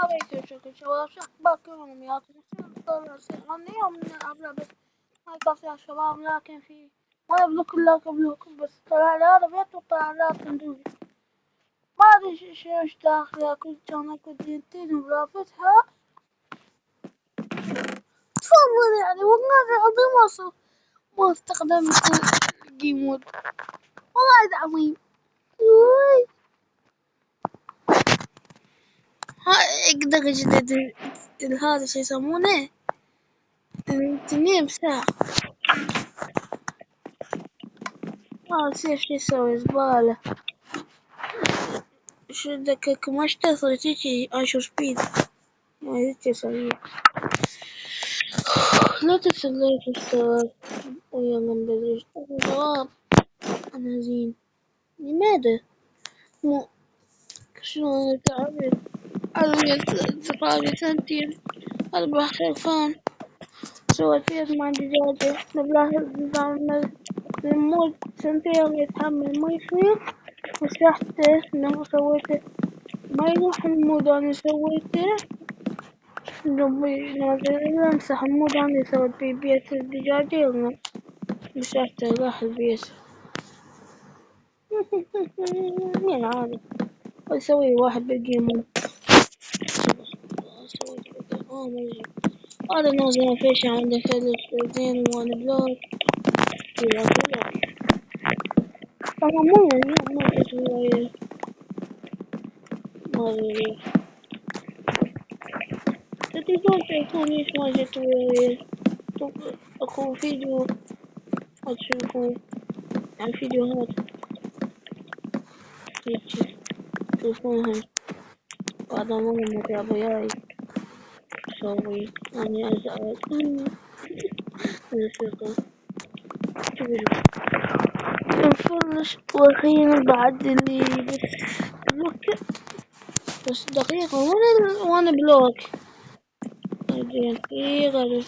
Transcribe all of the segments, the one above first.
بيت شكل ولا شك باكرهم يا أنا يوم من الأبرة بس ما يقصي على الشباب لكن في ما يبلوك إلا قبلكم بس طلع لي هذا بيت وطلع لي صندوق ما أدري إيش داخله كنت أنا كنت دينتين ولا فتحة تفضل يعني والله العظيم ما استخدمت الجيمود والله العظيم اقدر اجدد هذا شو يسمونه التنين ساعة سيف شو يسوي زبالة شو دكك ما اشتغل تيجي اشو سبيد ما يجي سريع لا تسلي تشتغل ويا من بدري جواب انا زين لماذا مو شلون تعبت أنا زقالي سنتين أربع خرفان سويت بيض مع دجاجة نبلاه الموت سنتين يتحمل ما يصير مسحته إنه سويته ما يروح المود أنا سويته ربي نازل إلا أمسح المود أنا سويت بيه بيت الدجاجة يلا مسحته راح البيت مين عارف أسوي واحد بالجيمون هذا نازل فيش عنده فلوس زين وانا بلوك ولا بلوك طبعا مو اليوم ما تسوي ما أدري تلفزيون تلفوني ما جت وياي اكو فيديو اشوفه عن فيديوهات هيجي تشوفوهم بعد ما هم جابوا وياي اسوي اني ازعل موسيقى كبيرة نفرش واخيرا بعد اللي بس بس دقيقة وانا بلوك دقيقة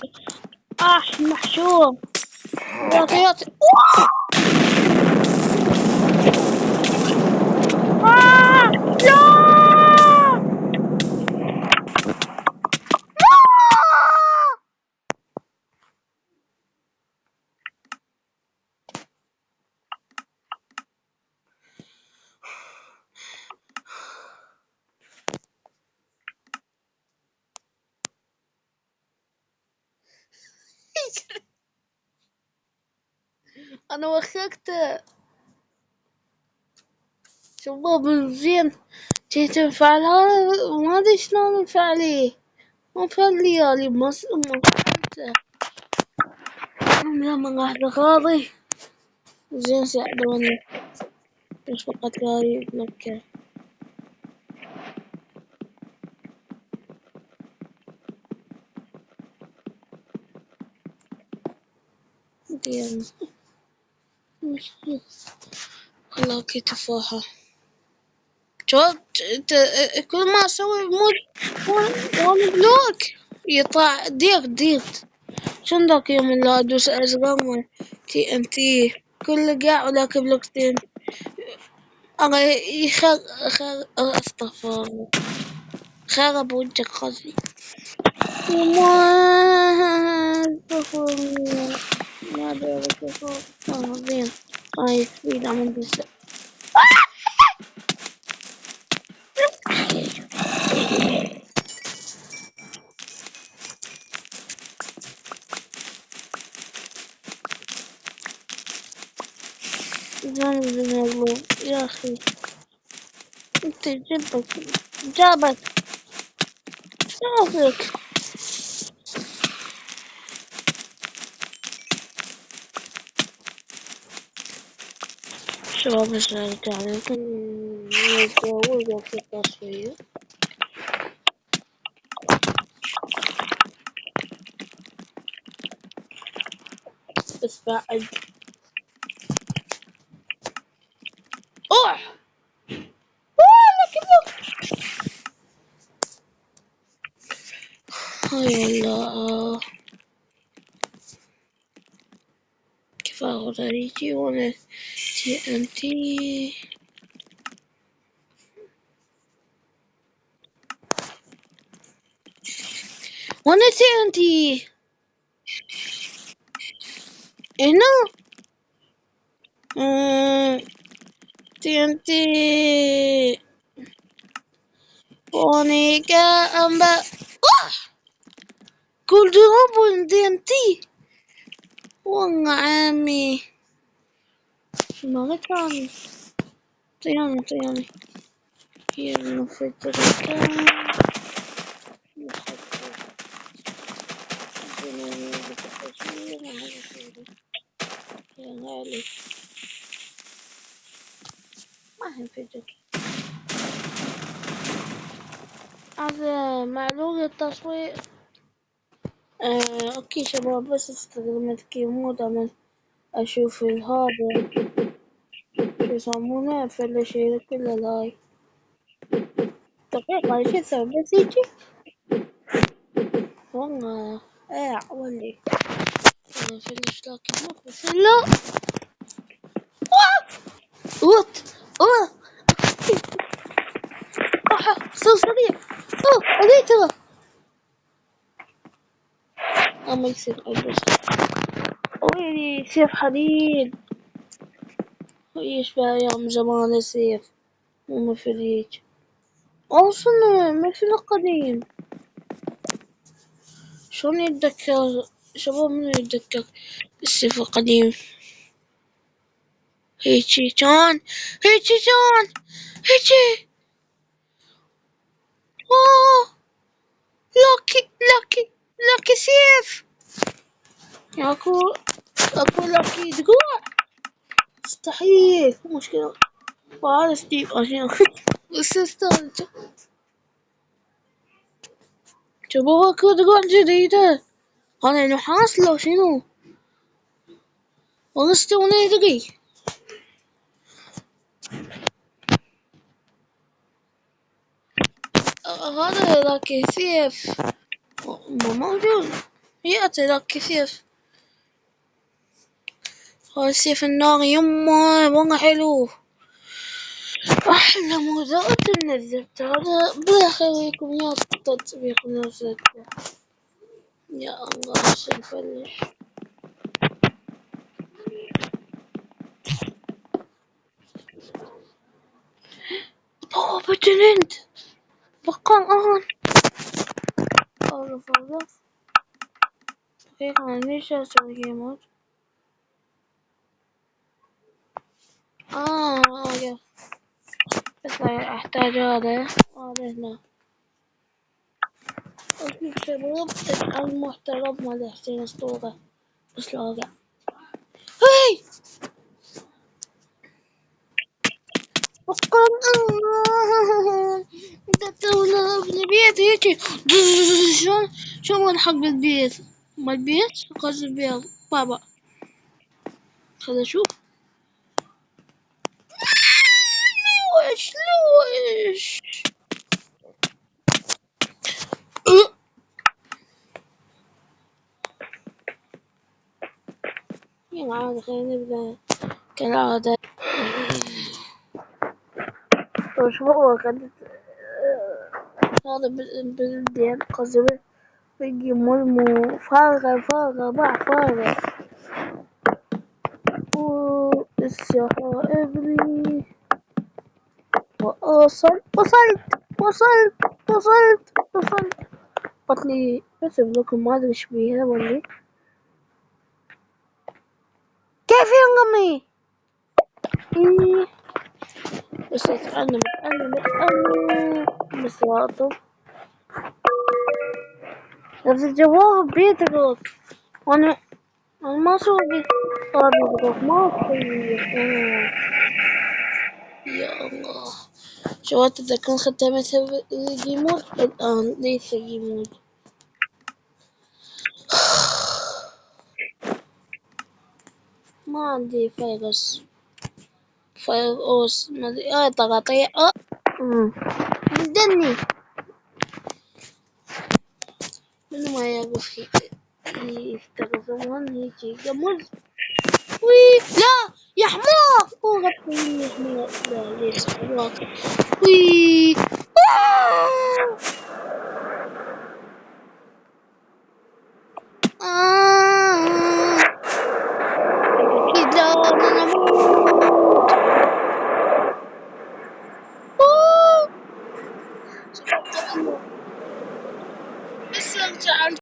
محشور ياطي لا انا وخرت شباب زين جيت انفعلها ما ادري شلون انفعليه ما انفعليالي ما فهمته لما راح بغاضي زين ساعدوني بس فقط قاعد يتنكر زين خلاكي تفاحة شفت كل ما اسوي مود وانا بلوك يطلع ديرت شن ذاك يوم اللي ادوس ازرار تي ام تي كل قاع ولاك بلوكتين انا استغفر الله خرب وجهك قصدي وما استغفر الله ما ادري استغفر الله زين هاي سبيد عم ندوس زين يا اخي انت جابك شافك شباب مش هرجع لكم نتجاوز في التصوير بس بعد اوح هاي والله كيف اخذ ريجي وانا تي ام تي وانا TNT هنا. TNT Monica Amba. كل جواب TNT عمي. ما كان طياني هي المفجرة كان يا غالي ما هنفجر. هذا معلومة التصوير. اوكي شباب، بس استخدمت كيمود عمل اشوف هذا شو يسمونه فلش كله لاي دقيقة. شو اسوي بس هيجي والله ولي انا فلش لكن مو بس لا وات صار سريع. عليه ترى اما يصير بس ويلي سيف حديد. ويش ايام زمان السيف مو مثل هيك اصلا مثل القديم. شلون يتذكر شباب؟ منو يتذكر السيف القديم؟ هيجي كان اوه لاكي سيف. اكو لاكي دروع مستحيل. مو مشكلة وهذا ستيف عشان بس استانس. شباب اكو دروع جديدة. هذا نحاس لو شنو؟ والله استوى ادري. هذا لاكي سيف موجود. يأتي لاكي سيف. هذا السيف الناري يمه والله حلو. أحلى مودات نزلت هذا بخليكم يا التطبيق نزلته. يا الله سنفلش. بجننت بقى الآن. أوقف دقيقة. أنا ليش أسوي جيمود؟ أوقف بس أحتاج هذا هنا. أوكي شباب، المحترف مال حسين أسطورة بس لا أوقع. هاي بقى تونا بالبيت هيجي شلون نحق بالبيت مال البيت قصد البيض بابا. خذ اشوف لوش يا عاد خلينا نبدأ كالعادة. وش هو كانت هذا بالبيت قصدي بيجي ملمو فارغة فارغة والسحائب لي وصلت بطني بس بلوكم ما ادري ايش بيها ولا كيف ينقمي. إيه بس اتعلم بس واطف نفس الجواب بيترك. وانا ما اسوي بيترك ما في. يا الله شو اتذكر ختمتها الجيمود الان ليس جيمود. ما عندي فيروس ما ادري تقاطيع دني من ما يعرف يستخدمون هيجي قبل. وي لا يا حمار غطي يا حمار. لا ليش حمار. وي شوف القلم لسه جعلت